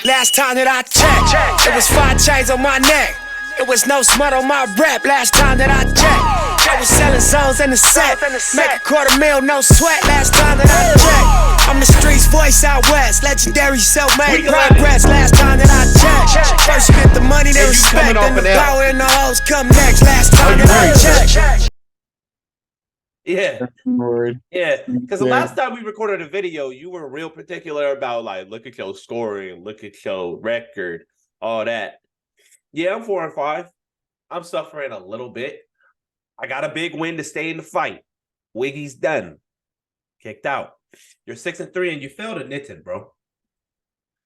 Last time that I checked, it was 5 chains on my neck. It was no smut on my rap. Last time that I checked, I was selling zones in the set. Make a $250,000, no sweat. Last time that I checked, I'm the streets voice out west. Legendary self-made progress. Last time that I checked, first you get the money, then respect, then the power and the hoes come next. Last time that I checked. Yeah, Word. yeah. Because the Yeah. last time we recorded a video, you were real particular about like, look at your scoring, look at your record, all that. Yeah, I'm 4-5. I'm suffering a little bit. I got a big win to stay in the fight. Wiggy's done, kicked out. You're 6-3, and you failed at Nitin, bro.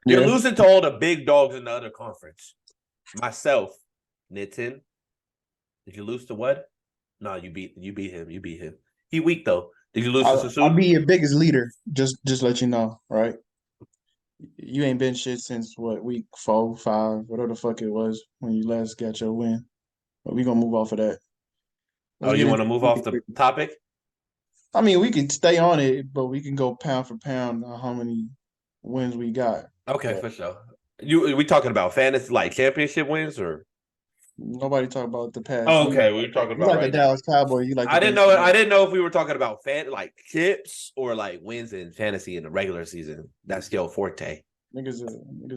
You're losing to all the big dogs in the other conference. Myself, Nitin. Did you lose to what? No, you beat him. You beat him. He weak though. Did you lose to Sassoon? I'll be your biggest leader. Just let you know, right? You ain't been shit since what, week 4, 5, whatever the fuck it was when you last got your win. But we gonna move off of that. Oh, you want to move off the topic? I mean, we can stay on it, but we can go pound for pound on how many wins we got. Okay, for sure. We talking about fantasy like championship wins or? Nobody talk about the past. Oh, okay, we were talking about like right the now. Dallas Cowboys. You like? I didn't know if we were talking about like chips or like wins in fantasy in the regular season. That's your forte. Niggas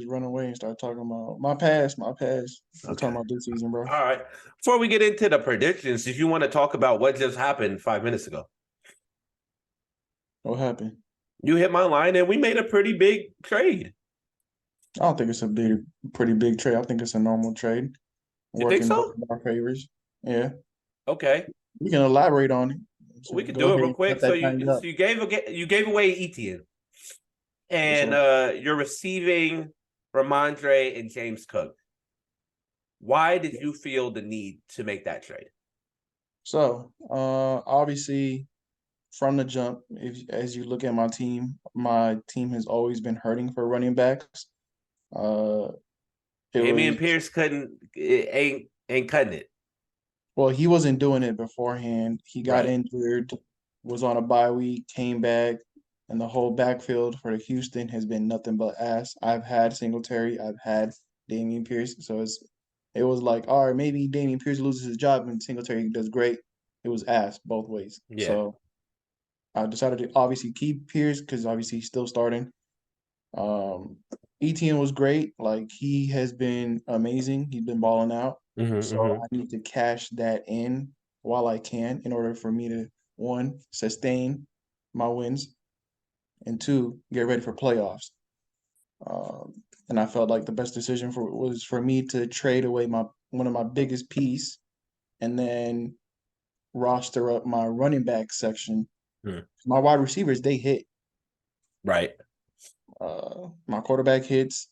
run away and start talking about my past. I'm talking about this season, bro. All right. Before we get into the predictions, if you want to talk about what just happened 5 minutes ago. What happened? You hit my line and we made a pretty big trade. I don't think it's a pretty big trade. I think it's a normal trade. You think so? In our favors. Yeah. Okay. We can elaborate on it. So we can do it real quick. So you gave away Etienne, and you're receiving Ramondre and James Cook. Why did you feel the need to make that trade? So obviously, from the jump, as you look at my team has always been hurting for running backs. Dameon Pierce ain't cutting it. Well, he wasn't doing it beforehand. He got injured, was on a bye week, came back, and the whole backfield for Houston has been nothing but ass. I've had Singletary, I've had Dameon Pierce, so it was like, all right, maybe Dameon Pierce loses his job and Singletary does great. It was ass both ways. Yeah. So I decided to obviously keep Pierce because obviously he's still starting. Etienne was great. Like, he has been amazing. He's been balling out. I need to cash that in while I can in order for me to, 1, sustain my wins, and 2, get ready for playoffs. And I felt like the best decision was for me to trade away one of my biggest piece and then roster up my running back section. My wide receivers, they hit. Right. My quarterback hits.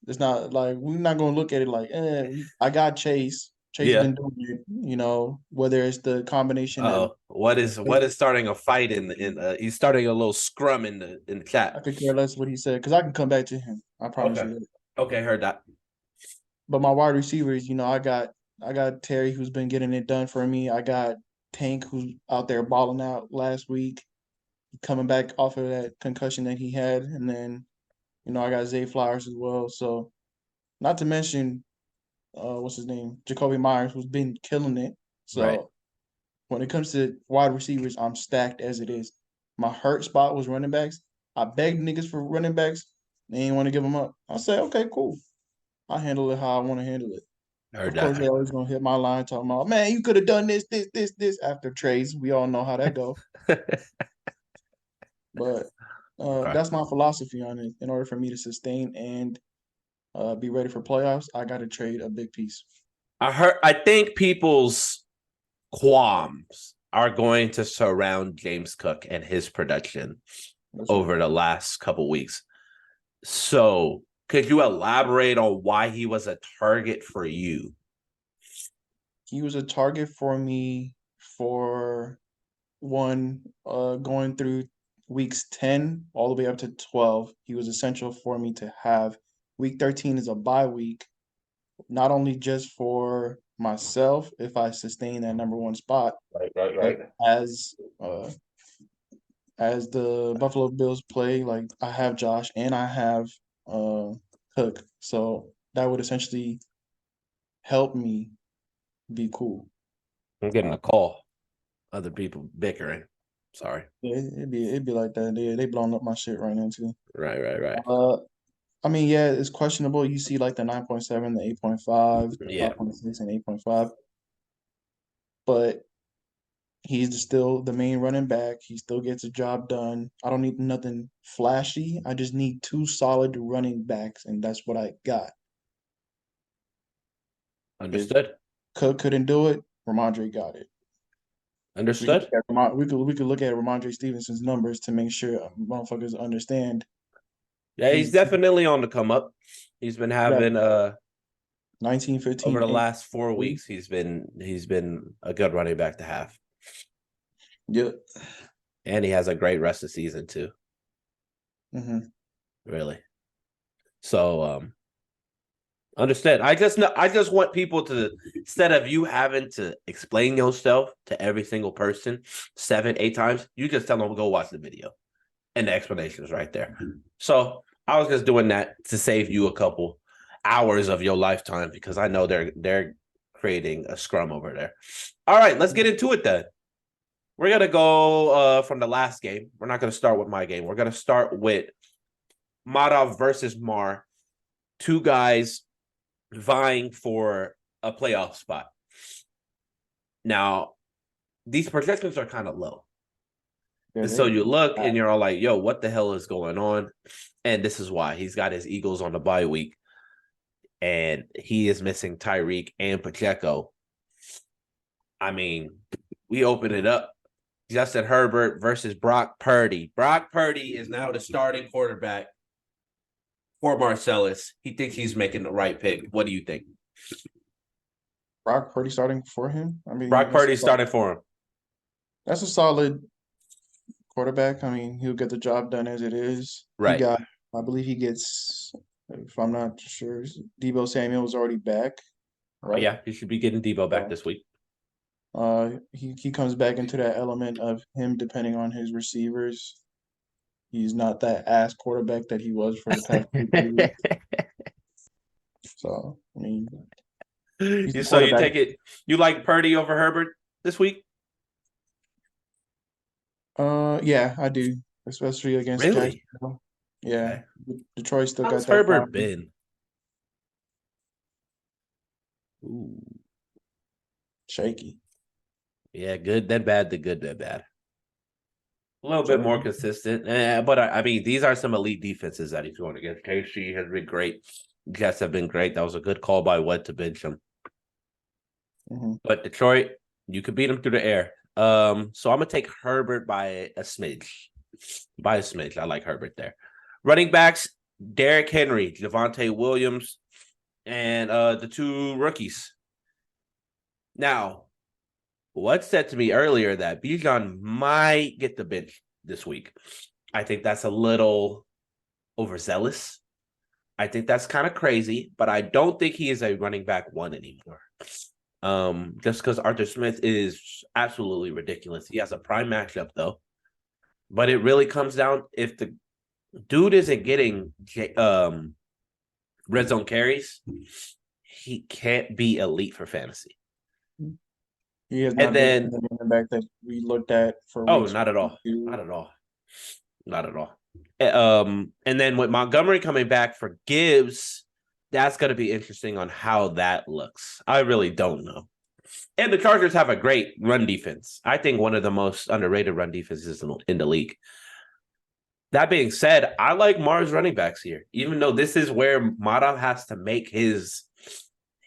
It's not like, we're not going to look at it like, I got Chase. Chase been doing it, whether it's the combination. What is starting a fight in he's starting a little scrum in the chat. I could care less what he said because I can come back to him. I promise you that. Okay, heard that. But my wide receivers, I got Terry, who's been getting it done for me. I got Tank, who's out there balling out last week, coming back off of that concussion that he had, and then I got Zay Flowers as well. So, not to mention, what's his name? Jacoby Myers, who's been killing it. So, when it comes to wide receivers, I'm stacked as it is. My hurt spot was running backs. I begged niggas for running backs. They ain't want to give them up. I said, okay, cool. I'll handle it how I want to handle it. Of course, they always going to hit my line talking about, man, you could have done this after trades. We all know how that go. But that's my philosophy on it. In order for me to sustain and be ready for playoffs, I got to trade a big piece. I think people's qualms are going to surround James Cook and his production over the last couple weeks. So, could you elaborate on why he was a target for you? He was a target for me for going through weeks 10 all the way up to 12. He was essential for me to have. Week 13 is a bye week, not only just for myself if I sustain that number 1 spot, right. As the Buffalo Bills play, like, I have Josh and I have Cook. So that would essentially help me be cool. I'm getting a call. Other people bickering. Sorry. Yeah, it'd be like that. They blowing up my shit right now too. Right. I mean, yeah, it's questionable. You see like the 9.7, the 8.5, Yeah. 5.6, and 8.5, but he's still the main running back. He still gets the job done. I don't need nothing flashy. I just need two solid running backs, and that's what I got. If Understood. Cook couldn't do it, Ramondre got it. Understood. We could look at Ramondre Stevenson's numbers to make sure motherfuckers understand. Yeah, he's He's definitely on the come up. He's been got having 19, 15, over the 8. last 4 weeks, he's been a good running back to have. Yep. And he has a great rest of the season too. Mm-hmm. Really. So understand. I just want people to, instead of you having to explain yourself to every single person 7-8 times, you just tell them go watch the video. And the explanation is right there. So I was just doing that to save you a couple hours of your lifetime because I know they're creating a scrum over there. All right, let's get into it then. We're gonna go from the last game. We're not gonna start with my game. We're gonna start with Madov versus Mar. Two guys vying for a playoff spot. Now, these projections are kind of low. Yeah, And so you look and you're all like, yo, what the hell is going on? And this is why. He's got his Eagles on the bye week. And he is missing Tyreek and Pacheco. I mean, we open it up. Justin Herbert versus Brock Purdy. Brock Purdy is now the starting quarterback for Marcellus. He thinks he's making the right pick. What do you think? Brock Purdy starting for him. I mean, Brock Purdy starting for him. That's a solid quarterback. I mean, he'll get the job done as it is. Right. I believe he gets, if I'm not sure, Deebo Samuel is already back. Right? Yeah, he should be getting Deebo back this week. He comes back into that element of him depending on his receivers. He's not that ass quarterback that he was for the past 2 weeks. So, I mean, so you take it, you like Purdy over Herbert this week? Yeah, I do, especially against Jacksonville. Yeah, okay. Detroit still got that. How's Herbert been? Ooh. Shaky. Yeah, good then bad, the good then bad. A little bit more consistent. But I mean, these are some elite defenses that he's going against. KC has been great. Jets have been great. That was a good call by Wed to bench him. Mm-hmm. But Detroit, you could beat them through the air. So I'm going to take Herbert by a smidge. By a smidge. I like Herbert there. Running backs, Derrick Henry, Javonte Williams, and the two rookies. Now, what said to me earlier that Bijan might get the bench this week. I think that's a little overzealous. I think that's kind of crazy, but I don't think he is a running back one anymore. Just because Arthur Smith is absolutely ridiculous. He has a prime matchup, though. But it really comes down, if the dude isn't getting red zone carries, he can't be elite for fantasy. He has not been the running back that we looked at for weeks. Not at all. Not at all. Not at all. And then with Montgomery coming back for Gibbs, that's going to be interesting on how that looks. I really don't know. And the Chargers have a great run defense. I think one of the most underrated run defenses in the league. That being said, I like Mars running backs here, even though this is where Madov has to make his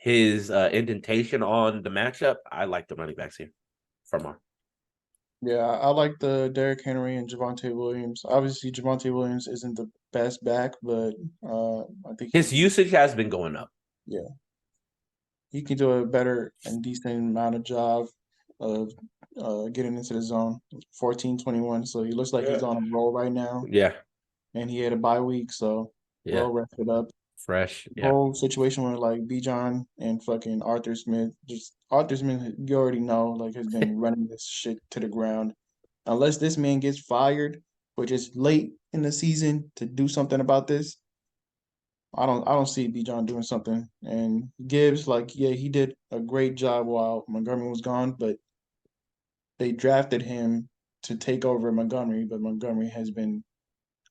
indentation on the matchup. I like the running backs here from Mar. Yeah, I like the Derrick Henry and Javonte Williams. Obviously, Javonte Williams isn't the best back, but I think his usage has been going up. Yeah. He can do a better and decent amount of job of getting into the zone. 14-21, so he looks like he's on a roll right now. Yeah. And he had a bye week, so well rested up. Fresh. The whole situation with like Bijan and fucking Arthur Smith, Arthur Smith, you already know, like has been running this shit to the ground. Unless this man gets fired, which is late in the season to do something about this, I don't see Bijan doing something. And Gibbs, like, yeah, he did a great job while Montgomery was gone, but they drafted him to take over Montgomery, but Montgomery has been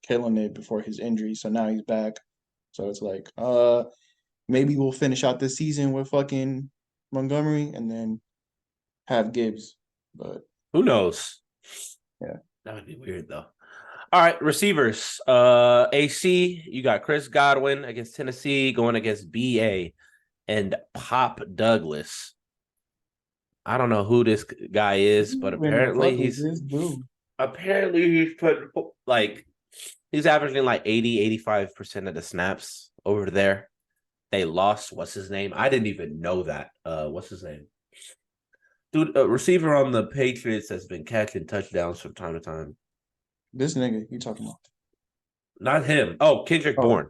killing it before his injury, so now he's back. So it's like, maybe we'll finish out this season with fucking Montgomery and then have Gibbs. But Who knows? yeah. That would be weird though. All right, receivers. AC, you got Chris Godwin against Tennessee going against BA and Pop Douglas. I don't know who this guy is, but apparently he's this dude. put like he's averaging like 85% of the snaps over there. They lost what's his name? I didn't even know that. What's his name? Dude, a receiver on the Patriots has been catching touchdowns from time to time. This nigga you talking about? Not him. Oh, Kendrick Bourne.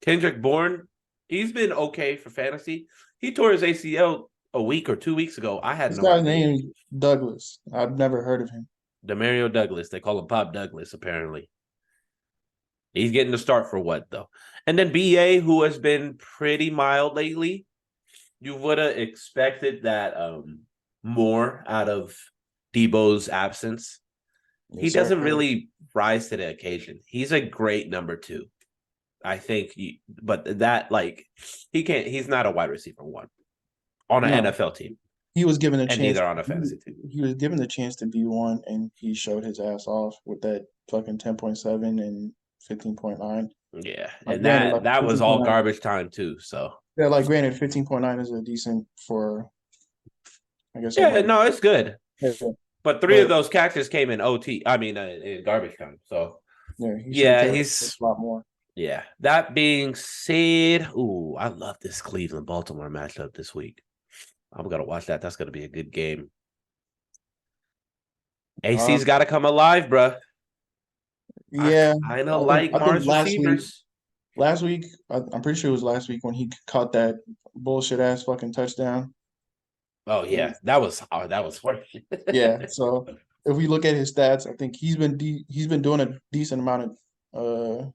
Kendrick Bourne, he's been okay for fantasy. He tore his ACL a week or 2 weeks ago. I had This no guy's idea. name Douglas. I've never heard of him. Demario Douglas. They call him Pop Douglas, apparently. He's getting the start for what, though? And then BA, who has been pretty mild lately. You would have expected that more out of Debo's absence. Yes, He sir. doesn't really rise to the occasion. He's a great number 2. I think, but that like he's not a wide receiver 1 on an No. NFL team. He was given a And chance. neither on a fantasy team. He was given the chance to be one, and he showed his ass off with that fucking 10.7 and 15.9. Yeah, Like, and granted, like, that was all 15.9 garbage time too. So Yeah, like granted, 15.9 is a decent for, I guess. yeah, no, it's good. Yeah, But 3 of those catches came in OT. I mean, in garbage time. So he's a lot more. Yeah. That being said, ooh, I love this Cleveland Baltimore matchup this week. I'm gonna watch that. That's gonna be a good game. AC's got to come alive, bruh. Yeah, I know, like Mars receivers. Last week, I'm pretty sure it was last week when he caught that bullshit ass fucking touchdown. Oh yeah, that was funny. Yeah, so if we look at his stats, I think he's been doing a decent amount of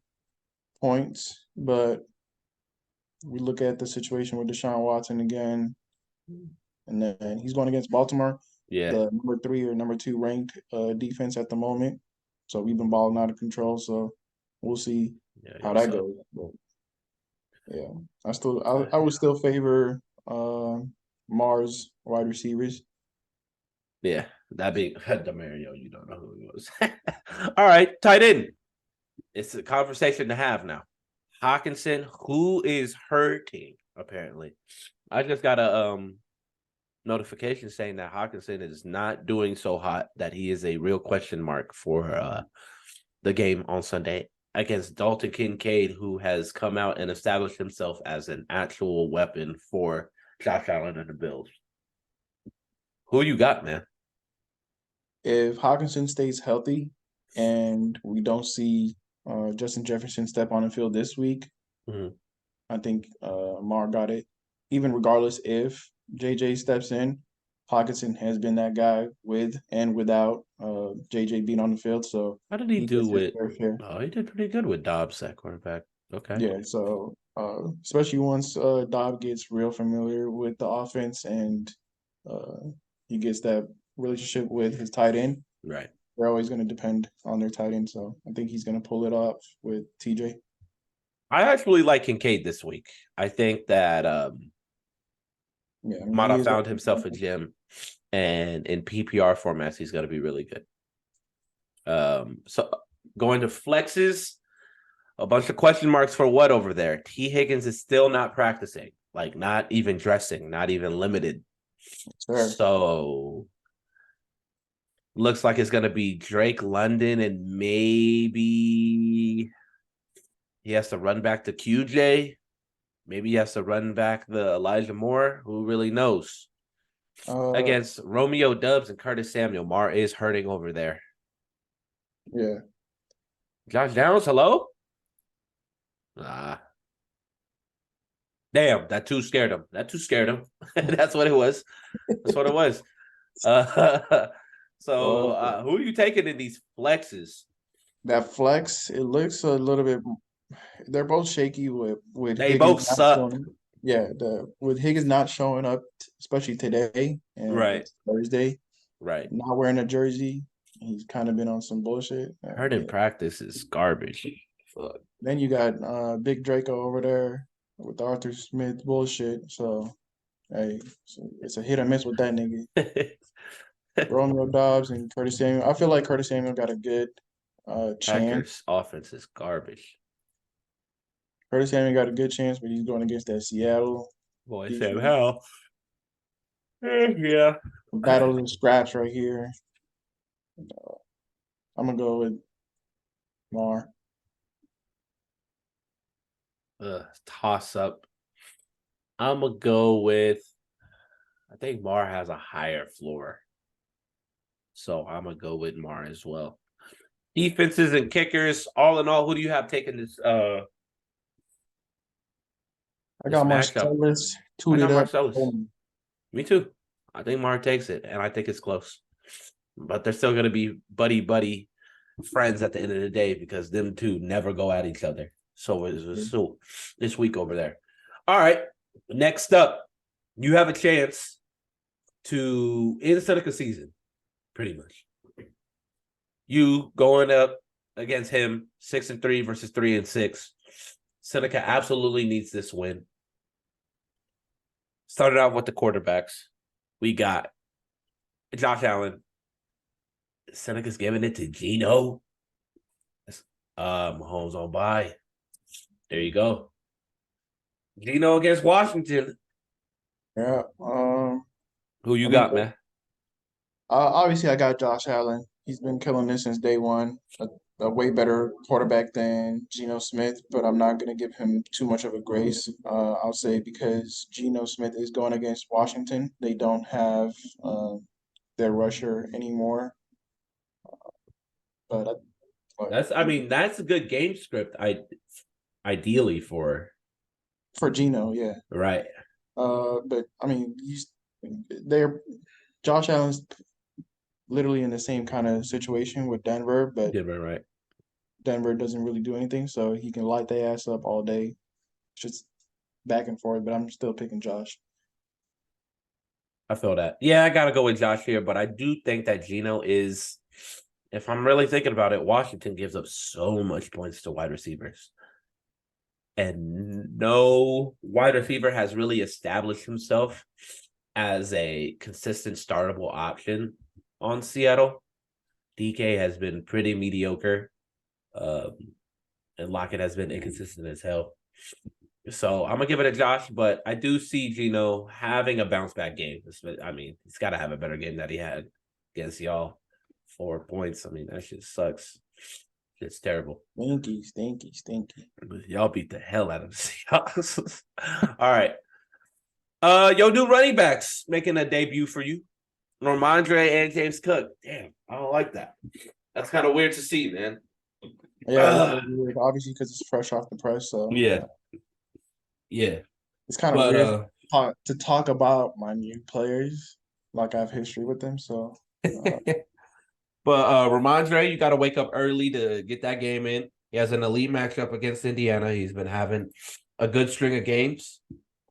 points, but we look at the situation with Deshaun Watson again, and then he's going against Baltimore, the number 3 or number 2 ranked defense at the moment. So we've been balling out of control. So we'll see how that goes. But yeah, I would still favor Mars wide receivers. Yeah, that being Demario, you don't know who he was. All right, tight end. It's a conversation to have now. Hockenson, who is hurting, apparently. I just got a notification saying that Hockenson is not doing so hot, that he is a real question mark for the game on Sunday against Dalton Kincaid, who has come out and established himself as an actual weapon for Josh Allen and the Bills. Who you got, man? If Hockenson stays healthy and we don't see Justin Jefferson step on the field this week, I think Mar got it. Even regardless if JJ steps in, Hockenson has been that guy with and without JJ being on the field. So how did he do with? Oh, he did pretty good with Dobbs at quarterback. Okay. Yeah. So especially once Dobbs gets real familiar with the offense and he gets that relationship with his tight end. Right. They're always going to depend on their tight end. So I think he's going to pull it off with TJ. I actually like Kincaid this week. I think that Mata found himself a gem, and in PPR formats, he's going to be really good. So going to flexes, a bunch of question marks for what over there? T. Higgins is still not practicing, like not even dressing, not even limited. Sure. So looks like it's going to be Drake London, and maybe he has to run back to QJ. Maybe he has to run back the Elijah Moore. Who really knows? Against Romeo Dubs and Curtis Samuel, Mar is hurting over there. Yeah. Josh Downs, hello? Damn, that 2 scared him. That's what it was. That's what it was. So who are you taking in these flexes? That flex, it looks a little bit they're both shaky with They Higgins both not suck. showing. Yeah, with Higgins not showing up, especially today and Right. it's Thursday, Right. not wearing a jersey. He's kind of been on some bullshit. Heard in Yeah. practice is garbage. Fuck. Then you got Big Draco over there with Arthur Smith bullshit. So hey, it's a hit or miss with that nigga. Romeo Dobbs and Curtis Samuel. I feel like Curtis Samuel got a good chance. Packers offense is garbage. Curtis Samuel got a good chance, but he's going against that Seattle Boy, Sam defense. Howell. Yeah. Battle of the scraps right here. I'm gonna go with Mar. Toss up. I'm gonna go with. I think Mar has a higher floor, so I'm gonna go with Mar as well. Defenses and kickers, all in all, who do you have taking this? I This got matchup. Marcellus I tooted got up. Marcellus. Me too. I think Mar takes it, and I think it's close. But they're still gonna be buddy friends at the end of the day because them two never go at each other. So it's so this week over there. All right. Next up, you have a chance to end Seneca season, pretty much. You going up against him 6-3 versus 3-6. Seneca absolutely needs this win. Started out with the quarterbacks. We got Josh Allen. Seneca's giving it to Geno. Mahomes on bye. There you go. Geno against Washington. Yeah. Who you got, man? Obviously, I got Josh Allen. He's been killing this since day one. A way better quarterback than Geno Smith, but I'm not going to give him too much of a grace. I'll say because Geno Smith is going against Washington. They don't have their rusher anymore. But That's a good game script. Ideally for Geno, yeah. right. But I mean, they're Josh Allen's literally in the same kind of situation with Denver, but Right. Denver doesn't really do anything, so he can light their ass up all day. Just back and forth, but I'm still picking Josh. I feel that. Yeah, I gotta go with Josh here, but I do think that Geno is, if I'm really thinking about it, Washington gives up so much points to wide receivers. And no wide receiver has really established himself as a consistent startable option on Seattle. DK has been pretty mediocre. And Lockett has been inconsistent as hell. So I'm gonna give it a Josh, but I do see Geno having a bounce back game. I mean, he's got to have a better game that he had against y'all. 4 points. I mean, that shit sucks. It's terrible. Stinky. Y'all beat the hell out of the Seahawks. All right. Yo, new running backs making a debut for you. Rhamondre and James Cook. Damn, I don't like that. That's kind of weird to see, man. Yeah, weird, obviously because it's fresh off the press. So Yeah. it's kind of weird to talk about my new players like I have history with them. So, but Rhamondre, you got to wake up early to get that game in. He has an elite matchup against Indiana. He's been having a good string of games.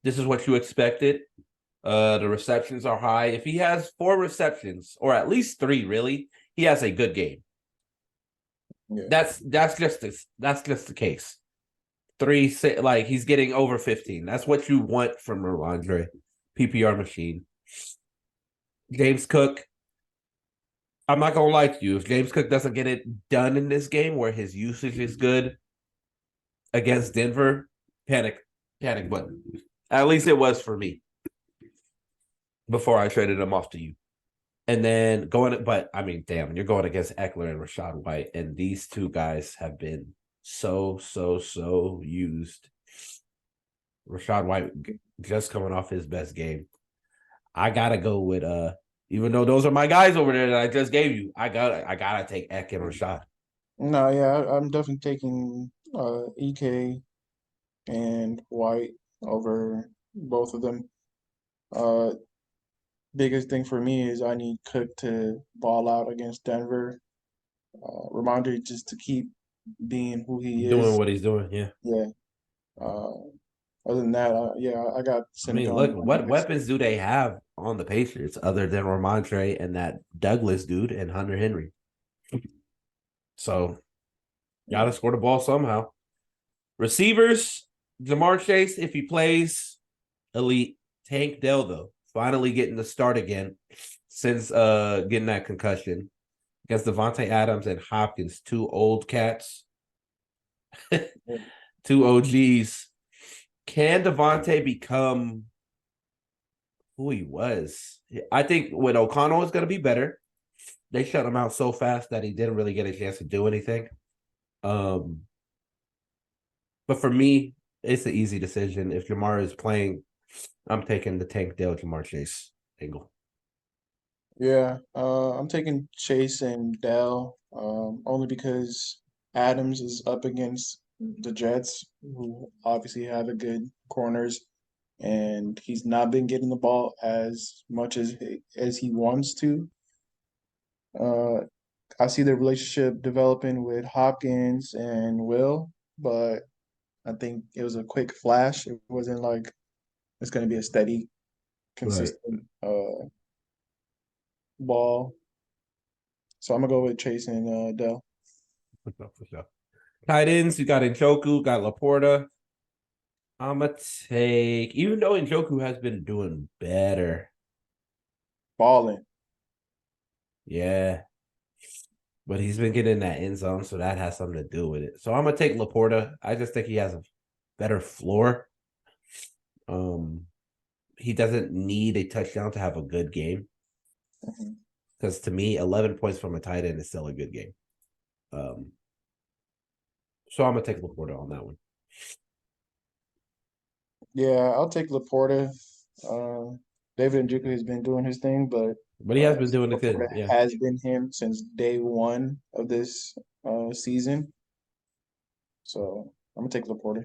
This is what you expected. The receptions are high. If he has 4 receptions, or at least 3, really, he has a good game. yeah. That's just the case. 3, like he's getting over 15. That's what you want from Rhamondre. PPR machine. James Cook. I'm not gonna lie to you. If James Cook doesn't get it done in this game, where his usage is good against Denver, panic button. At least it was for me before I traded him off to you. And then but I mean, damn, you're going against Eckler and Rachaad White, and these two guys have been so used. Rachaad White just coming off his best game. I gotta go with even though those are my guys over there that I just gave you, I gotta take Eck and Rachaad. No, yeah, I'm definitely taking EK and White over both of them. Biggest thing for me is I need Cook to ball out against Denver. Rhamondre just to keep being who he Doing is. what he's doing, yeah. Yeah. Other than that, I got I mean, Seneca look, on what my next weapons do they have on the Patriots other than Ramondre and that Douglas dude and Hunter Henry? So, got to score the ball somehow. Receivers, Jamar Chase, if he plays, elite. Tank Dell, though, finally getting the start again since getting that concussion. Against Devontae Adams and Hopkins, two old cats, two OGs. Can Devontae become who he was? I think with O'Connell, it's going to be better. They shut him out so fast that he didn't really get a chance to do anything. But for me, it's an easy decision. If Jamar is playing, I'm taking the Tank Dell Jamar Chase angle. Yeah, I'm taking Chase and Dell, only because Adams is up against the Jets, who obviously have a good corners, and he's not been getting the ball as much as he wants to. Uh, I see the relationship developing with Hopkins and Will, but I think it was a quick flash. It wasn't like it's going to be a steady, Right. consistent ball. So I'm gonna go with Chase and Dell. For sure. Tight ends, you got Njoku, got Laporta. I'm going to take, even though Njoku has been doing better. Balling. Yeah. But he's been getting in that end zone, so that has something to do with it. So I'm going to take Laporta. I just think he has a better floor. He doesn't need a touchdown to have a good game. Because to me, 11 points from a tight end is still a good game. So I'm going to take Laporta on that one. Yeah, I'll take Laporta. David Njoku has been doing his thing, but he has been doing it good. Laporta Yeah. has been him since day one of this season. So I'm gonna take Laporta.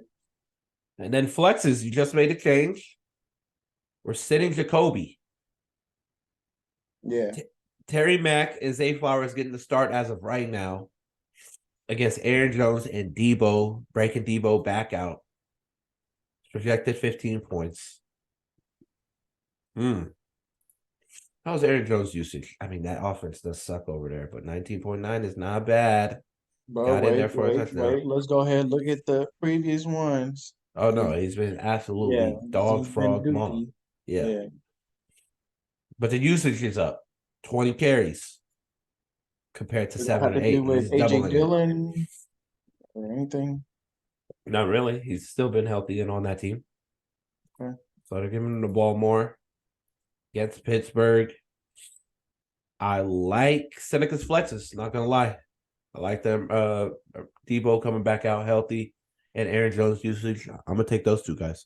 And then flexes, you just made a change. We're sitting Jacoby. Yeah. Terry Mack and Zay Flowers getting the start as of right now against Aaron Jones and Debo, breaking Debo back out. Projected 15 points. How's Aaron Jones' usage? I mean, that offense does suck over there, but 19.9 is not bad. But Got in there for a touchdown. Let's go ahead and look at the previous ones. Oh, no, he's been absolutely Yeah, dog, he's been frog, mom. dookie. Yeah. But the usage is up. 20 carries compared to Does that 7 have or to do 8. with He's AJ doubling it. Dillon or anything? Not really. He's still been healthy and on that team. Okay. So they're giving him the ball more. Against Pittsburgh. I like Seneca's flexes, not gonna lie. I like them. Debo coming back out healthy and Aaron Jones usage. I'm gonna take those two guys.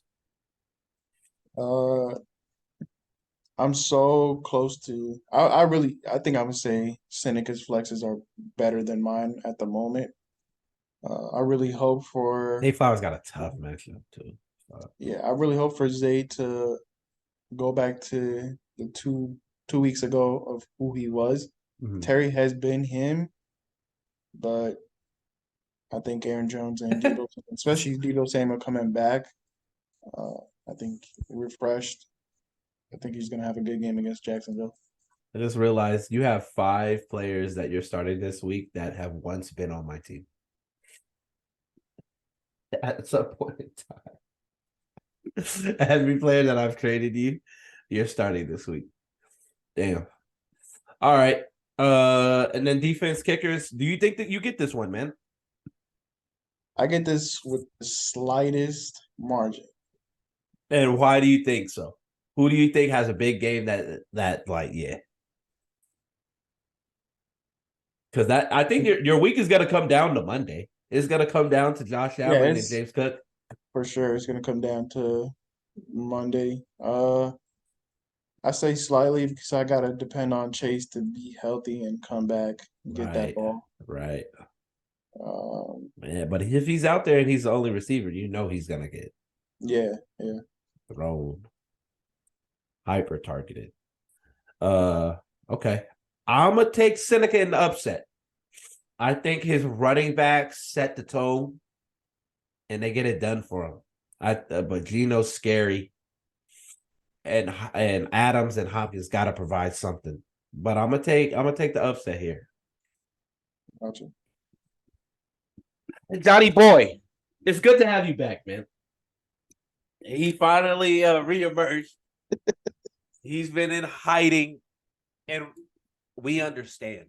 I'm so close to. I think I would say Seneca's flexes are better than mine at the moment. I really hope for. Zay Flowers got a tough matchup too. Yeah, I really hope for Zay to go back to the two weeks ago of who he was. Terry has been him, but I think Aaron Jones and Debo, especially Debo Samuel coming back, I think refreshed. I think he's gonna have a good game against Jacksonville. I just realized you have 5 players that you're starting this week that have once been on my team. At some point in time. Every player that I've traded you're starting this week. Damn. All right. And then defense kickers. Do you think that you get this one, man? I get this with the slightest margin. And why do you think so? Who do you think has a big game that like, yeah? Because I think your week is gonna come down to Monday. It's gonna come down to Josh Allen and James Cook. For sure, it's gonna come down to Monday. I say slightly because I gotta depend on Chase to be healthy and come back and get that ball. Right. Yeah, but if he's out there and he's the only receiver, you know he's gonna get thrown, hyper targeted. Okay. I'm gonna take Seneca in the upset. I think his running backs set the tone, and they get it done for him. But Geno's scary, and Adams and Hopkins got to provide something. But I'm gonna take the upset here. Gotcha. Johnny Boy, it's good to have you back, man. He finally reemerged. He's been in hiding, and we understand.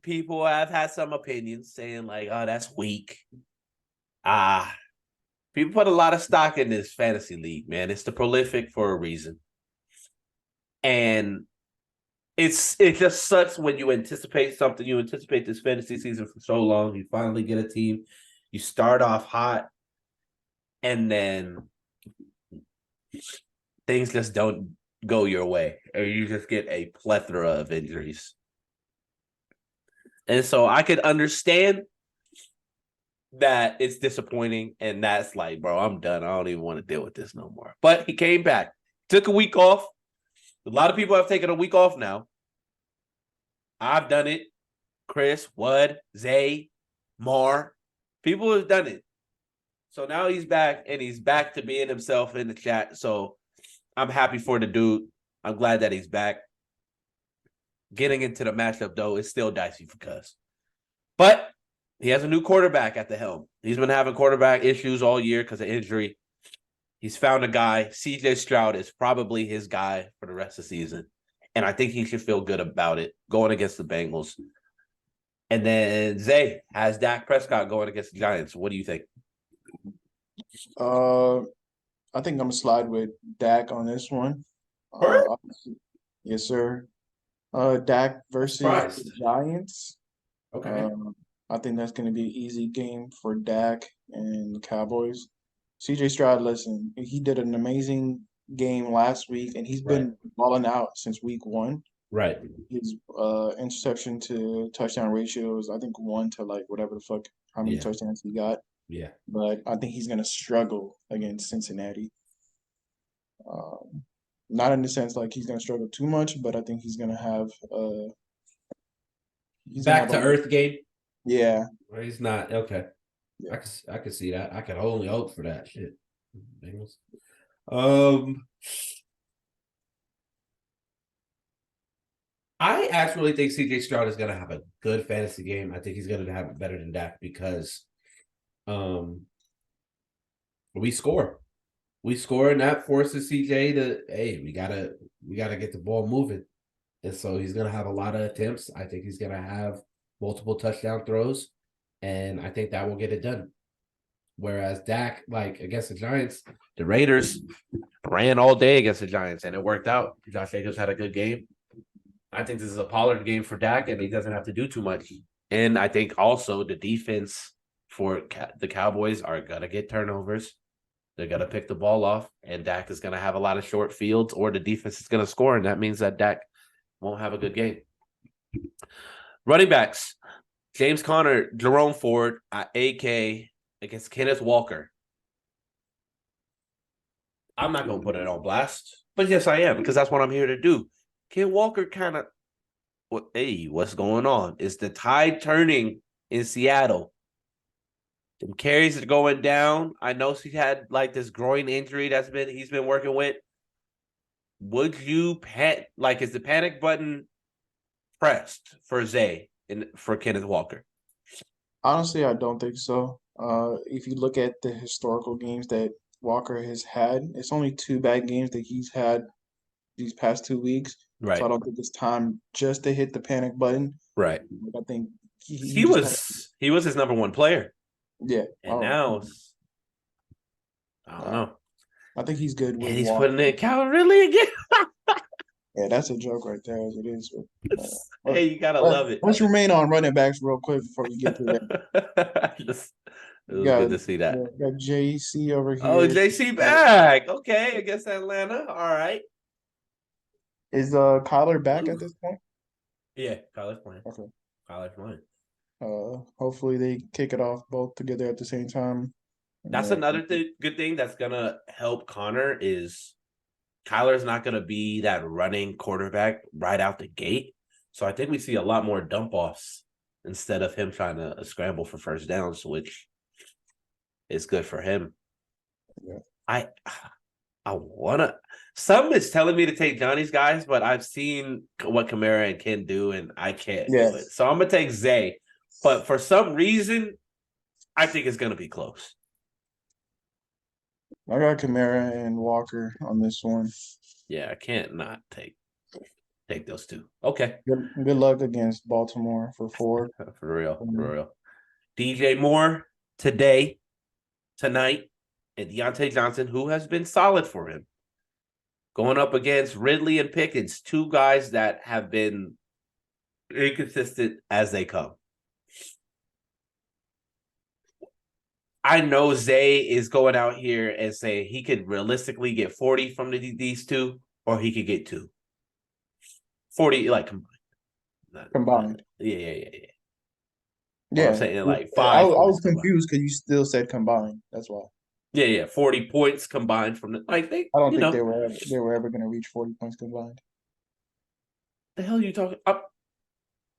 People have had some opinions saying like, "Oh, that's weak." People put a lot of stock in this fantasy league, man. It's the prolific for a reason, and it just sucks when you anticipate something. You anticipate this fantasy season for so long. You finally get a team. You start off hot, and then things just don't go your way, or you just get a plethora of injuries. And so I could understand that it's disappointing, and that's like, bro, I'm done. I don't even want to deal with this no more. But he came back, took a week off. A lot of people have taken a week off now. I've done it. Chris, Wud, Zay, Mar. People have done it. So now he's back, and he's back to being himself in the chat. So I'm happy for the dude. I'm glad that he's back. Getting into the matchup, though, is still dicey for Cuz. But he has a new quarterback at the helm. He's been having quarterback issues all year because of injury. He's found a guy. CJ Stroud is probably his guy for the rest of the season. And I think he should feel good about it going against the Bengals. And then Zay has Dak Prescott going against the Giants. What do you think? I think I'm gonna slide with Dak on this one. Yes, sir. Dak versus the Giants. Okay. I think that's going to be an easy game for Dak and the Cowboys. CJ Stroud, listen, he did an amazing game last week, and he's been balling out since week 1. Right. His interception to touchdown ratio is, I think, 1 to like whatever the fuck, how many touchdowns he got. Yeah. But I think he's going to struggle against Cincinnati. Not in the sense like he's going to struggle too much, but I think he's going to have back to earth game. Yeah. Or he's not okay. Yeah. I could see that. I could only hope for that shit. Bengals. I actually think CJ Stroud is gonna have a good fantasy game. I think he's gonna have it better than Dak because we score. We score, and that forces CJ to, hey, we gotta get the ball moving. And so he's gonna have a lot of attempts. I think he's gonna have multiple touchdown throws, and I think that will get it done. Whereas Dak, like against the Giants, the Raiders ran all day against the Giants, and it worked out. Josh Jacobs had a good game. I think this is a Pollard game for Dak, and he doesn't have to do too much. And I think also the defense for the Cowboys are going to get turnovers. They're going to pick the ball off, and Dak is going to have a lot of short fields, or the defense is going to score, and that means that Dak won't have a good game. Running backs, James Conner, Jerome Ford, AK against Kenneth Walker. I'm not going to put it on blast, but yes, I am, because that's what I'm here to do. Ken Walker kind of, hey, what's going on? Is the tide turning in Seattle? The carries are going down. I know he had like this groin injury he's been working with. Would you is the panic button pressed for Zay and for Kenneth Walker? Honestly, I don't think so. If you look at the historical games that Walker has had, it's only 2 bad games that he's had these past 2 weeks. Right. So I don't think it's time just to hit the panic button. Right. I think he was his number 1 player. Yeah. And now I don't know. I think he's good with and he's Walker. putting in Calvin Ridley again. Yeah, that's a joke right there, as it is. Hey, you gotta love it. Let's remain on running backs real quick before we get to that. It was good to see that. Yeah, got JC over here. Oh, JC back. Okay, against Atlanta. All right. Is Kyler back at this point? Yeah, Kyler's playing. Okay. Kyler's playing. Hopefully they kick it off both together at the same time. That's another good thing that's gonna help Connor is Kyler's not gonna be that running quarterback right out the gate. So I think we see a lot more dump offs instead of him trying to scramble for first downs, which is good for him. Yeah. I wanna. Some is telling me to take Johnny's guys, but I've seen what Kamara and Ken do, and I can't do Yes. it. So I'm gonna take Zay, but for some reason, I think it's gonna be close. I got Kamara and Walker on this one. Yeah, I can't not take those two. Okay, Good luck against Baltimore for 4. for real. DJ Moore tonight, and Deontay Johnson, who has been solid for him, going up against Ridley and Pickens, 2 guys that have been inconsistent as they come. I know Zay is going out here and saying he could realistically get 40 from these 2, or he could get 2. 40, like Combined. Yeah. Yeah. I'm saying like I 5. was confused because you still said combined. That's why. Yeah. 40 points combined from the I don't think they were ever going to reach 40 points combined. The hell are you talking?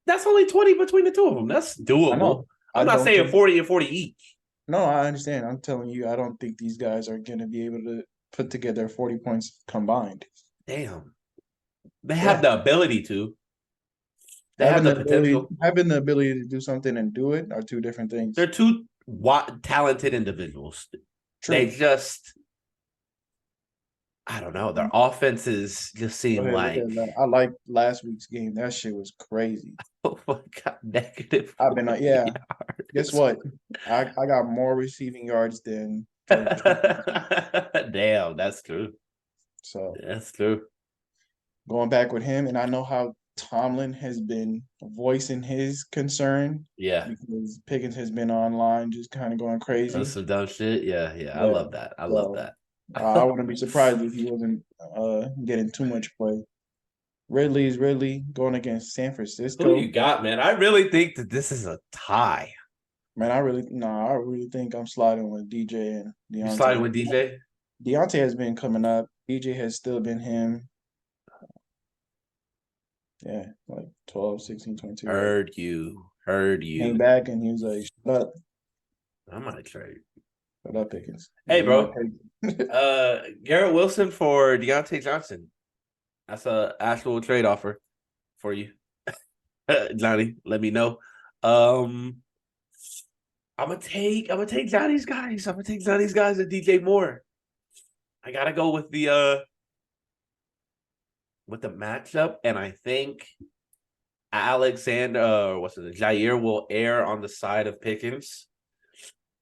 That's only 20 between the 2 of them. That's doable. I know. I'm not saying 40 and 40 each. No, I understand. I'm telling you, I don't think these guys are going to be able to put together 40 points combined. Damn. They have the ability to. They having have the potential. Having the ability to do something and do it are 2 different things. They're 2 talented individuals. True. They just, I don't know. Their offenses just seem like. I like last week's game. That shit was crazy. Oh my God, negative. I've been Guess what? I got more receiving yards than. Damn, that's true. So that's true. Going back with him, and I know how Tomlin has been voicing his concern. Yeah, because Pickens has been online, just kind of going crazy. That's some dumb shit. Yeah. I love that. I love that. I wouldn't be surprised if he wasn't getting too much play. Ridley's going against San Francisco. Who you got, man? I really think that this is a tie. Man, I really think I'm sliding with DJ and Deontay. You sliding with DJ? Deontay has been coming up. DJ has still been him. Yeah, like 12, 16, 22. Heard you. Came back and he was like, shut up. I might trade. Shut up, Pickens. Hey, bro. Garrett Wilson for Deontay Johnson. That's an actual trade offer for you. Johnny, let me know. I'm gonna take Johnny's guys. I'm gonna take Johnny's guys and DJ Moore. I gotta go with the matchup, and I think Jair will err on the side of Pickens.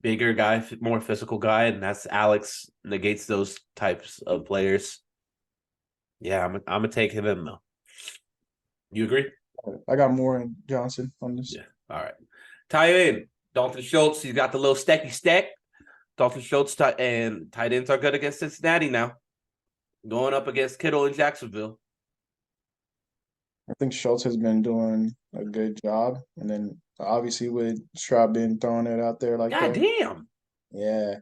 Bigger guy, more physical guy, and that's Alex negates those types of players. Yeah, I'm gonna take him in though. You agree? I got Moore and Johnson on this. Yeah. All right. Tie in. Dalton Schultz, he's got the little stacky stack. Dalton Schultz and tight ends are good against Cincinnati now. Going up against Kittle in Jacksonville. I think Schultz has been doing a good job. And then obviously with Stroud being throwing it out there like God that. damn. Yeah.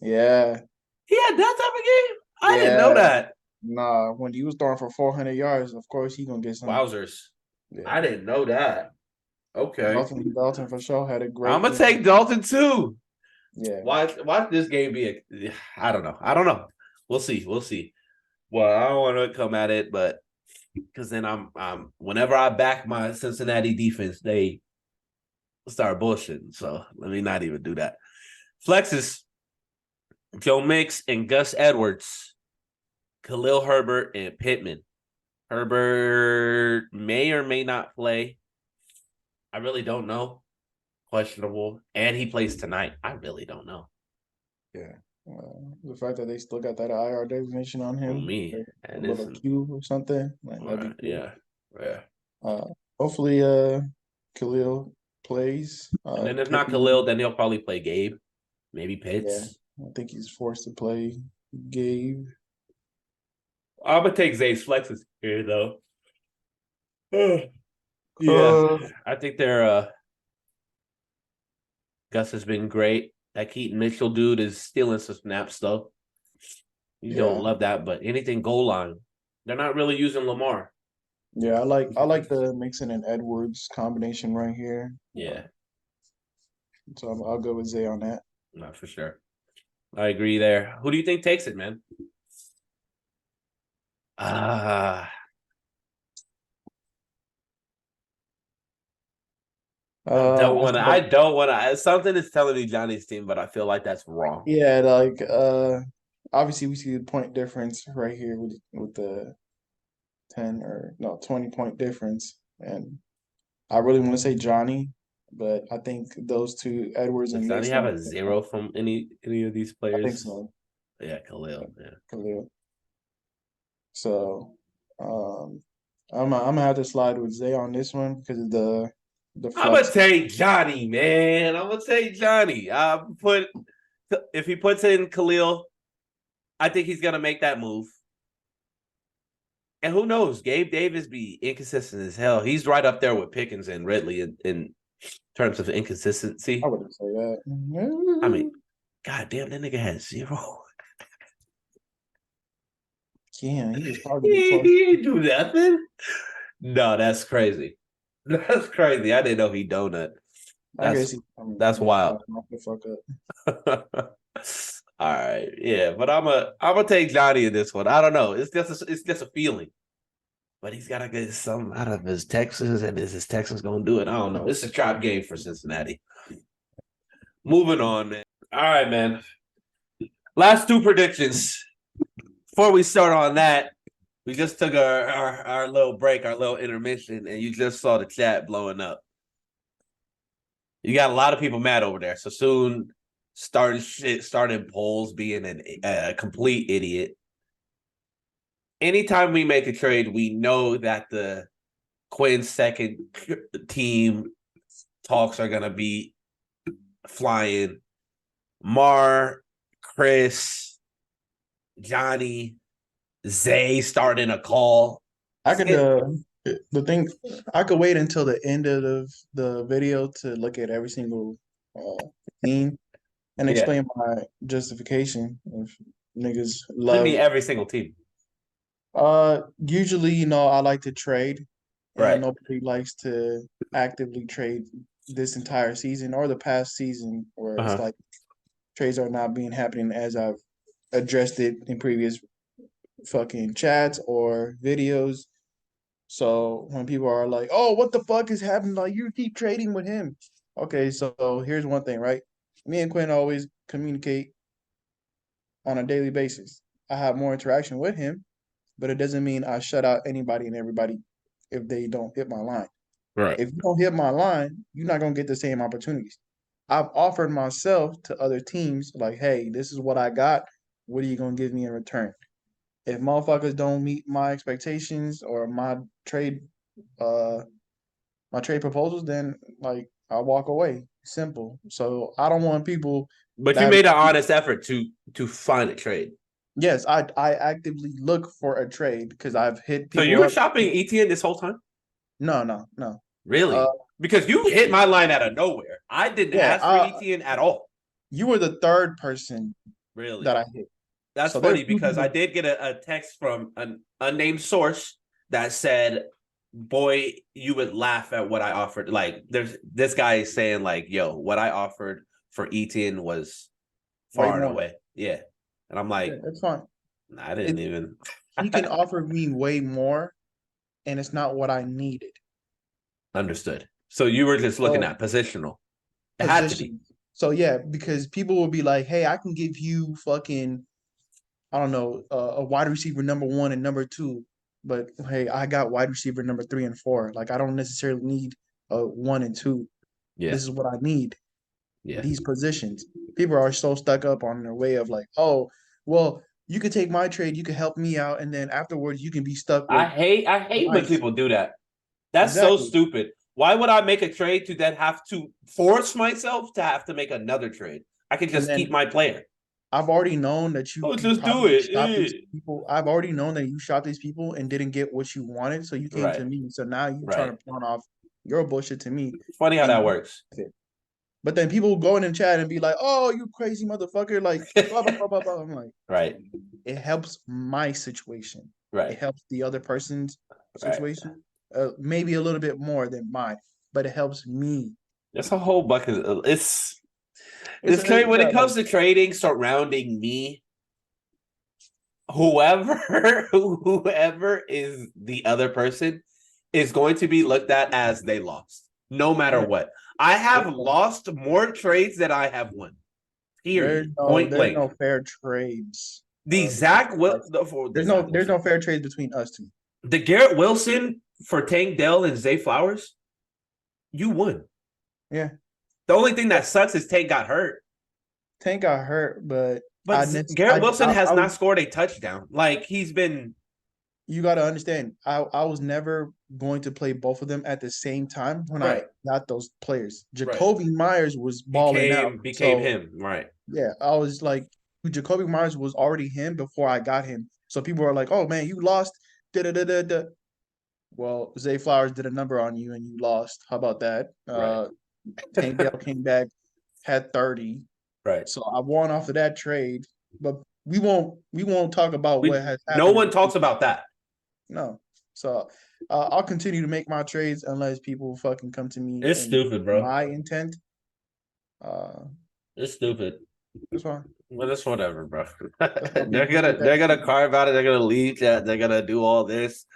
Yeah. He had that type of game? I didn't know that. Nah, when he was throwing for 400 yards, of course he's going to get some. Wowzers. Yeah. I didn't know that. Okay. Dalton for sure had a great I'm going to take Dalton too. Yeah. Watch this game be I don't know. We'll see. Well, I don't want to come at it, but because then I'm whenever I back my Cincinnati defense, they start bullshitting. So let me not even do that. Flexes, Joe Mix and Gus Edwards, Khalil Herbert and Pittman. Herbert may or may not play. I really don't know. Questionable. And he plays tonight. I really don't know. Yeah. The fact that they still got that IR designation on him. Me. A little Q or something. Like, right. Yeah. Hopefully Khalil plays. And then if not Khalil, then he'll probably play Gabe. Maybe Pitts. Yeah. I think he's forced to play Gabe. I'm gonna take Zay's flexes here though. I think they're Gus has been great. That Keaton Mitchell dude is stealing some snap stuff. You don't love that, but anything goal line, they're not really using Lamar. Yeah, I like the Mixon and Edwards combination right here. Yeah, So I'll go with Zay on that. not for sure. I agree there. Who do you think takes it, man? Ah, I But don't want to. Something is telling me Johnny's team, but I feel like that's wrong. yeah, obviously we see the point difference right here with the 20-point difference, and I really want to say Johnny, but I think those two Edwards Does and Johnny have Mixon. a zero from any of these I think players? so. Yeah, Khalil. Yeah. Khalil. So, I'm gonna have to slide with Zay on this one because of the I'm gonna flex. take Johnny, man. I'm gonna take Johnny. If he puts in Khalil, I think he's gonna make that move. And who knows? Gabe Davis be inconsistent as hell. He's right up there with Pickens and Ridley in terms of inconsistency. I wouldn't say that. I mean, god damn, that nigga had zero. Yeah, he was he, targeted twice. he ain't do nothing. No, that's crazy. That's crazy. I didn't know he donut. I That's guess that's wild. knock the fuck up. All right, yeah, but I'm gonna take Johnny in this one. I don't know. It's just a feeling, but he's got to get something out of his Texans, and is his Texans gonna do it? I don't know. It's a trap game for Cincinnati. Moving on, man. All right, man. Last two predictions. Before we start on that, we just took our little break, our little intermission, and you just saw the chat blowing up. You got a lot of people mad over there. So soon starting polls being a complete idiot. Anytime we make a trade, we know that the Quinn's second team talks are gonna be flying. Mar, Chris, Johnny, Zay starting a call. I could I could wait until the end of the video to look at every single team and Yeah. explain my justification if niggas What do you love. mean every single team? Usually, I like to trade, Right. and nobody likes to actively trade this entire season or the past season, where it's like trades are not being happening as I've addressed it in previous fucking chats or videos. So when people are like, "Oh, what the fuck is happening? Like you keep trading with him." Okay, so here's one thing, right? Me and Quinn always communicate on a daily basis. I have more interaction with him, but it doesn't mean I shut out anybody and everybody if they don't hit my line. Right. If you don't hit my line, you're not gonna get the same opportunities. I've offered myself to other teams like, "Hey, this is what I got. What are you gonna give me in return?" If motherfuckers don't meet my expectations or trade my trade proposals, then like I walk away. Simple. So I don't want people But you that made an honest effort to find a trade. yes, I actively look for a trade because I've hit So people you were up. shopping ETN this whole time? No. Really? Because you hit my line out of nowhere. I didn't ask for ETN at all. You were the third person Really? that I hit. That's So funny there's two because I people- did get a text from an unnamed source that said, "Boy, you would laugh at what I offered." Like, there's this guy is saying, like, "Yo, what I offered for ETN was Way far and more. away." Yeah, and I'm like, Yeah, that's fine. I didn't even. He can offer me way more, and it's not what I needed. Understood. So you were just looking So- at positional. It had to be. Position. So yeah, because people will be like, "Hey, I can give you fucking, I don't know, a wide receiver number 1 and number 2, but hey, I got wide receiver number 3 and 4. Like I don't necessarily need a 1 and 2. Yeah. This is what I need. Yeah. These positions. People are so stuck up on their way of like, oh, well, you could take my trade, you could help me out, and then afterwards you can be stuck with. I hate when Nice. people do that. That's so Exactly. stupid. Why would I make a trade to then have to force myself to have to make another trade? I could just And then- keep my player. I've already known that you. Oh, you just do probably it. shot these Yeah. people. I've already known that you shot these people and didn't get what you wanted, so you came to Right. me. So now you're Right. trying to pawn off your bullshit to me. Funny how And- that works. But then people will go in the chat and be like, "Oh, you crazy motherfucker!" Like, blah blah blah blah blah. I'm like, Right. it helps my situation. It Right. helps the other person's situation. Maybe a little bit more than mine, but it helps me. That's a whole bucket. It's It's, this trade when it like, comes to trading surrounding me. Whoever is the other person is going to be looked at as they lost, no matter what. I have lost more trades than I have won. Period. Point there's blank. no fair trades. The Zach There's no fair trades between us two. The Garrett Wilson for Tank Dell and Zay Flowers, you won. Yeah. The only thing that sucks is Tank got hurt. Tank got hurt, but Garrett Wilson has not scored a touchdown. Like he's been. You got to understand, I was never going to play both of them at the same time when I got those players. Jacoby Myers was balling out. Became him, right? Yeah, I was like, Jacoby Myers was already him before I got him. So people are like, "Oh man, you lost." Da-da-da-da-da. Well, Zay Flowers did a number on you and you lost. How about that? Tank Dell came back, had 30. Right. So I won off of that trade, but we won't talk about what has happened. No one talks about that. No. So I'll continue to make my trades unless people fucking come to me. It's stupid, bro. My intent. It's stupid. That's fine. Well, it's whatever, bro. they're gonna carve out it. They're gonna leave that. They're gonna do all this.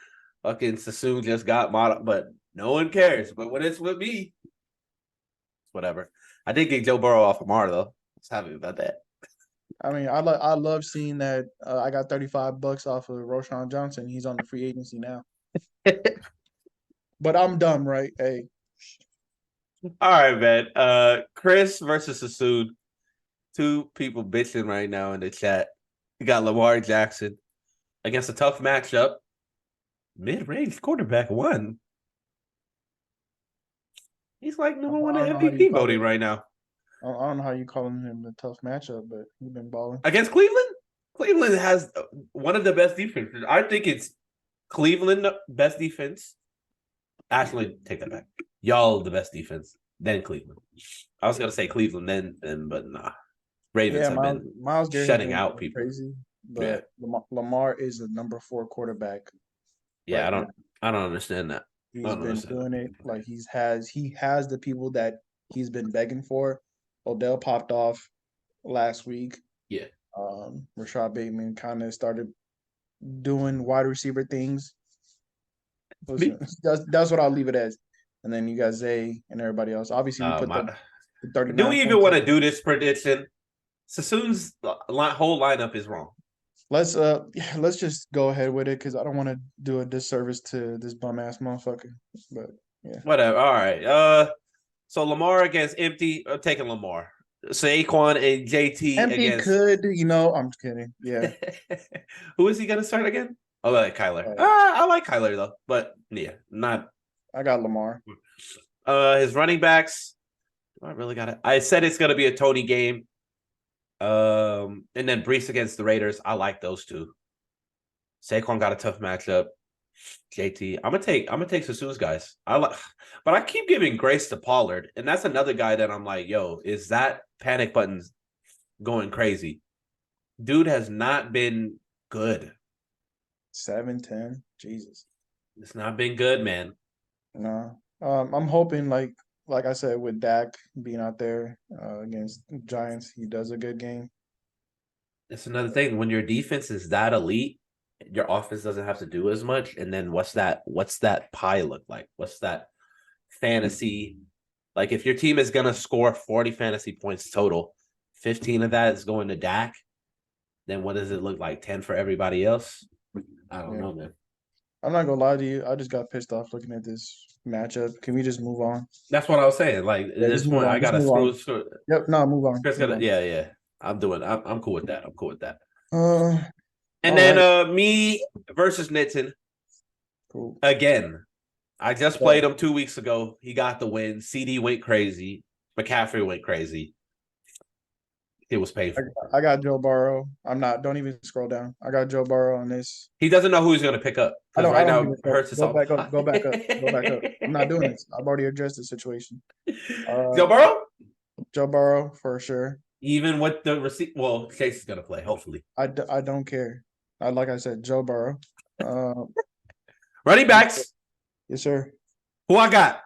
Fucking Sassoon just got modeled, but no one cares. But when it's with me, it's whatever. I did get Joe Burrow off of Mar though. I was happy about that. I mean, I love seeing that. I got $35 off of Roshan Johnson. He's on the free agency now. But I'm dumb, right? Hey. All right, man. Chris versus Sassoon. Two people bitching right now in the chat. You got Lamar Jackson against a tough matchup. Mid-range quarterback one. He's like number one in MVP voting right now. I don't know how you calling him a tough matchup, but he's been balling. Against Cleveland? Cleveland has one of the best defenses. I think it's Cleveland best defense. Actually, take that back. Y'all the best defense, then Cleveland. I was gonna say Cleveland, then but nah. Ravens have been Myles Garrett shutting out people. Crazy, but Lamar is the number 4 quarterback. Yeah, I don't understand that. He's been doing it like he has the people that he's been begging for. Odell popped off last week. Yeah. Rashad Bateman kind of started doing wide receiver things. That's what I'll leave it as. And then you got Zay and everybody else. Obviously, we put the 39. Do we even want to do this prediction? Sassoon's whole lineup is wrong. Let's just go ahead with it because I don't want to do a disservice to this bum ass motherfucker. But yeah, whatever. All right. So Lamar against Empty. I'm taking Lamar. Saquon and JT Empty against. Could I'm just kidding. Yeah. Who is he gonna start again? I like Kyler. I like Kyler though, but yeah, not. I got Lamar. His running backs. I really got it. I said it's gonna be a Tony game. And then Brees against the Raiders. I like those two. Saquon got a tough matchup. JT. I'm gonna take Sassoon's guys. But I keep giving grace to Pollard, and that's another guy that I'm like, yo, is that panic buttons going crazy? Dude has not been good. 7-10. Jesus. It's not been good, man. No. I'm hoping like I said, with Dak being out there against Giants, he does a good game. It's another thing. When your defense is that elite, your offense doesn't have to do as much. And then what's that pie look like? What's that fantasy? Like if your team is gonna score 40 fantasy points total, 15 of that is going to Dak, then what does it look like? 10 for everybody else? I don't know, man. I'm not gonna lie to you. I just got pissed off looking at this matchup. Can we just move on? That's what I was saying. Like at this point, I gotta screw. Yep. No, move on. Chris gotta. Yeah. I'm cool with that. I'm cool with that. And then me versus Nitin. Cool. Again, I just played him 2 weeks ago. He got the win. CD went crazy. McCaffrey went crazy. It was painful. I got Joe Burrow. Don't even scroll down. I got Joe Burrow on this. He doesn't know who he's going to pick up. Because right now, hurts his Go back up. Go back up. I'm not doing this. I've already addressed the situation. Joe Burrow? Joe Burrow, for sure. Even with the receipt. Well, Chase is going to play, hopefully. I don't care. Like I said, Joe Burrow. Running Running backs. Yes, sir. Who I got?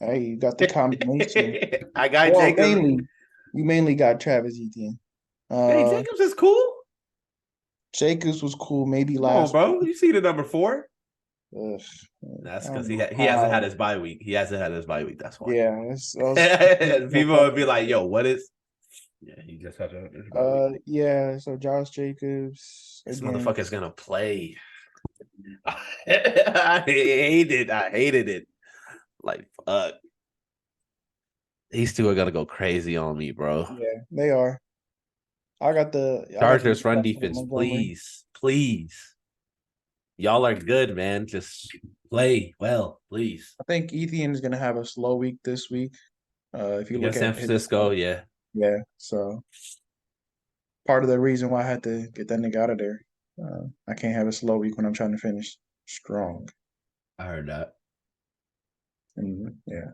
Hey, you got the combination. I got Well, Jacobs. you mainly got Travis Etienne. Hey, Jacobs is cool. Jacobs was cool. Maybe Come on, last. bro. You see the number 4? Ugh, That's I because don't he know he hasn't had how- his bye week. He hasn't had his bye week. That's why. Yeah, that was, People would be like, "Yo, what is?" Yeah, he just had his bye week. yeah. So Josh Jacobs This again. motherfucker's gonna play. I hated it. Like, fuck. These two are gonna go crazy on me, bro. Yeah, they are. I got the Chargers run Montgomery. defense, please. Y'all are good, man. Just play well, please. I think Etienne is gonna have a slow week this week. If you look Against San at his Francisco, yeah. yeah. So part of the reason why I had to get that nigga out of there. I can't have a slow week when I'm trying to finish strong. I heard that. And yeah,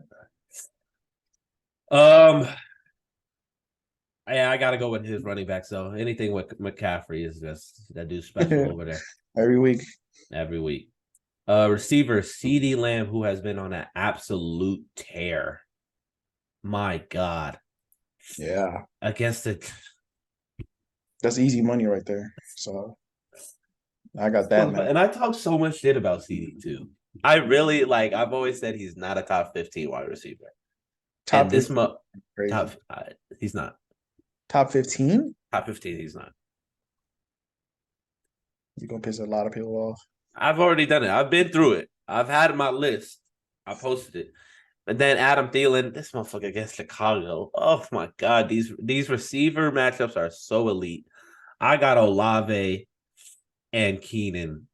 Yeah, I gotta go with his running backs though. Anything with McCaffrey is just that dude's special over there every week. every week. Receiver CeeDee Lamb, who has been on an absolute tear. My God. Yeah, Against it. that's easy money right there. So I got that man. And I talk so much shit about CD too. I really like. I've always said he's not a top 15 wide receiver. Top And this 15, crazy. He's not Top 15. top 15. He's not. You're gonna piss a lot of people off. I've already done it. I've been through it. I've had my list. I posted it. But then Adam Thielen, this motherfucker against Chicago. Oh my God, these receiver matchups are so elite. I got Olave and Keenan.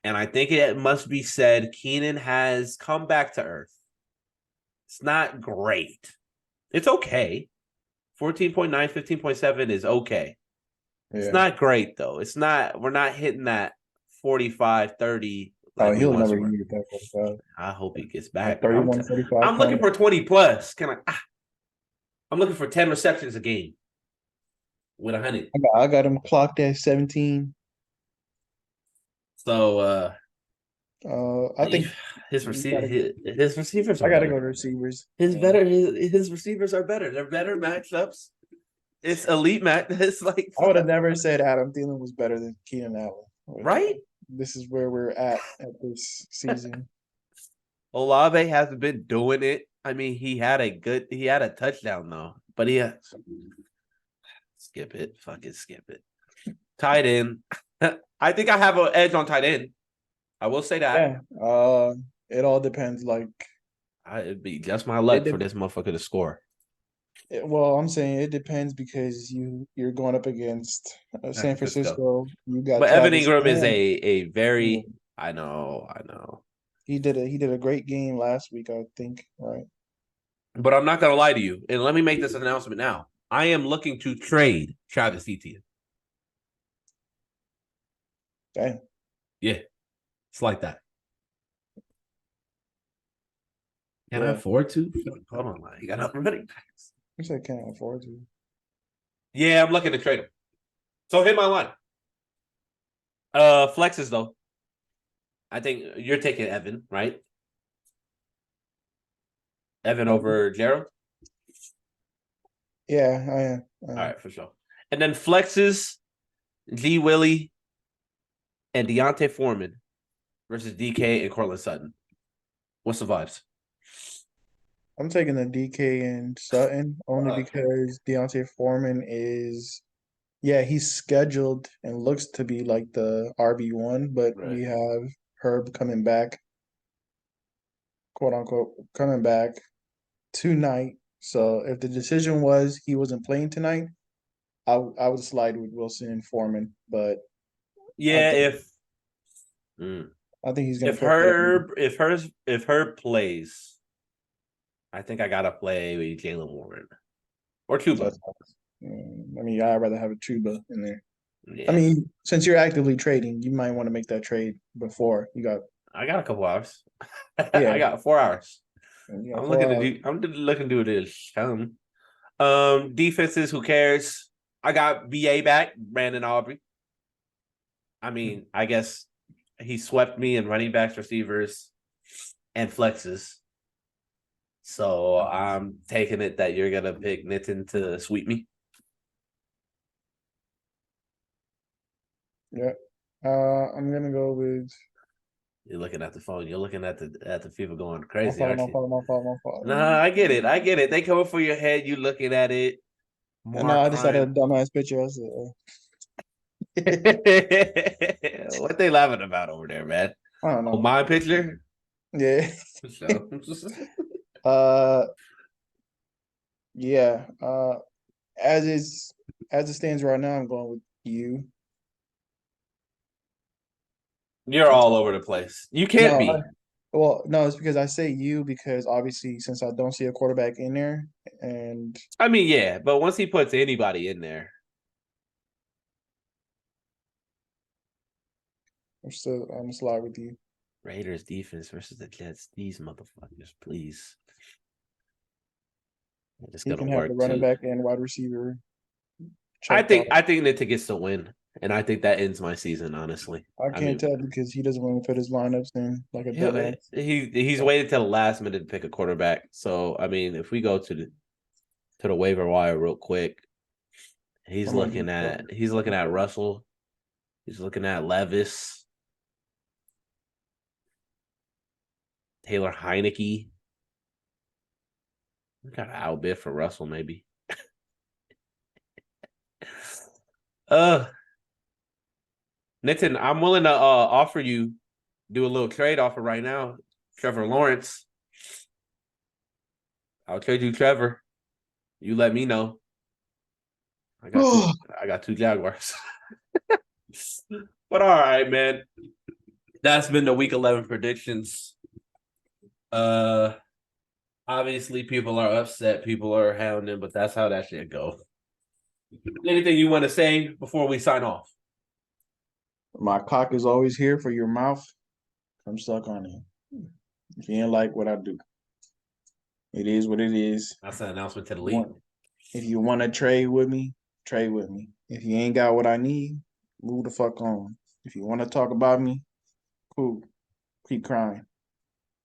And I think it must be said, Keenan has come back to earth. It's not great. It's okay. 14.9, 15.7 is okay. Yeah. It's not great, though. It's not, we're not hitting that 45, 30. Oh, Like we he'll once never were. get that 45. I hope he gets back. 31, 45. I'm looking for 20 plus. I'm looking for 10 receptions a game with 100. I got him clocked at 17. So I think his receivers are I gotta better. go to receivers. His receivers are better. They're better matchups. It's elite match. It's like I would have never said Adam Thielen was better than Keenan Allen. right. This is where we're at this season. Olave hasn't been doing it. I mean, he had a touchdown though, but skip it. Fucking skip it. Tight end. I think I have an edge on tight end. I will say that. Yeah. It all depends. Like, It'd be just my luck for this motherfucker to score. well, I'm saying it depends because you're going up against San Francisco. You got, but Travis Evan Ingram is Etienne. a very. I know. He did a great game last week, I think. Right. But I'm not gonna lie to you, and let me make this announcement now. I am looking to trade Travis Etienne. Dang. Yeah, it's like that. Can I Yeah. afford to? Hold on, you got enough running backs. You said can't afford to. Yeah, I'm looking to trade him. So hit my line. Flexes though. I think you're taking Evan, right? Evan over Gerald. Yeah, I am. All right, for sure. And then flexes, G Willie, and Deontay Foreman versus DK and Cortland Sutton. What's the vibes? I'm taking the DK and Sutton only because Deontay Foreman is, he's scheduled and looks to be like the RB1, but Right. we have Herb coming back, quote unquote, coming back tonight. So if the decision was he wasn't playing tonight, I would slide with Wilson and Foreman, but Yeah, I think he's gonna if Herb plays, I think I gotta play with Jalen Warren or Chuba. I mean, I'd rather have a Chuba in there. Yeah. I mean, since you're actively trading, you might want to make that trade before you got. I got a couple hours. Yeah. I got 4 hours. You I'm looking to do this. Defenses, who cares? I got BA back, Brandon Aubrey. I mean, I guess He swept me in running backs, receivers, and flexes. So I'm taking it that you're gonna pick Nitin to sweep me. Yeah. I'm gonna go with You're looking at the phone. You're looking at the people going my crazy, fault, aren't my you? fault, my fault, my fault. Nah, I get it. I get it. They coming for your head. You looking at it. No, I just had a Mark dumbass picture. I said, what they laughing about over there, man? I don't Oh, know. my picture. Yeah. So, Uh, yeah. As it stands right now, I'm going with you. you're all over the place. You can't No, be. well, no, it's because I say you because obviously since I don't see a quarterback in there, and I mean, yeah, but once he puts anybody in there, I'm gonna slide with you. Raiders defense versus the Jets. These motherfuckers, please. It's He gonna can have the work running too. back and wide receiver. I Checked think out. I think Nita gets the win, and I think that ends my season. Honestly, I I can't mean, tell because he doesn't want to put his lineups in like a dumbass. he's waited till the last minute to pick a quarterback. So I mean, if we go to the waiver wire real quick, I'm gonna be he's looking at Russell, he's looking at Levis, Taylor Heineke. We got an outbid for Russell, maybe. Nitin, I'm willing to offer you do a little trade offer right now. Trevor Lawrence. I'll trade you Trevor. You let me know. I got two Jaguars. But all right, man. That's been the week 11 predictions. Obviously people are upset, people are hounding, but that's how that shit go. Anything you want to say before we sign off? My cock is always here for your mouth. I'm stuck on it. If you ain't like what I do, it is what it is. That's an announcement to the league. If you want to trade with me, trade with me. If you ain't got what I need, move the fuck on. If you want to talk about me, cool. Keep crying.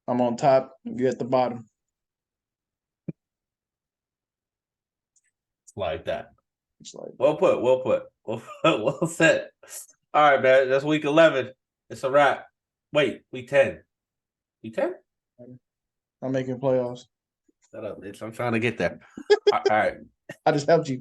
I'm on top. You're at the bottom. It's like that. It's like Well put. Well said. All right, man. That's week 11. It's a wrap. Wait, week 10. Week 10? I'm making playoffs. Shut up, bitch. I'm trying to get there. All right. I just helped you.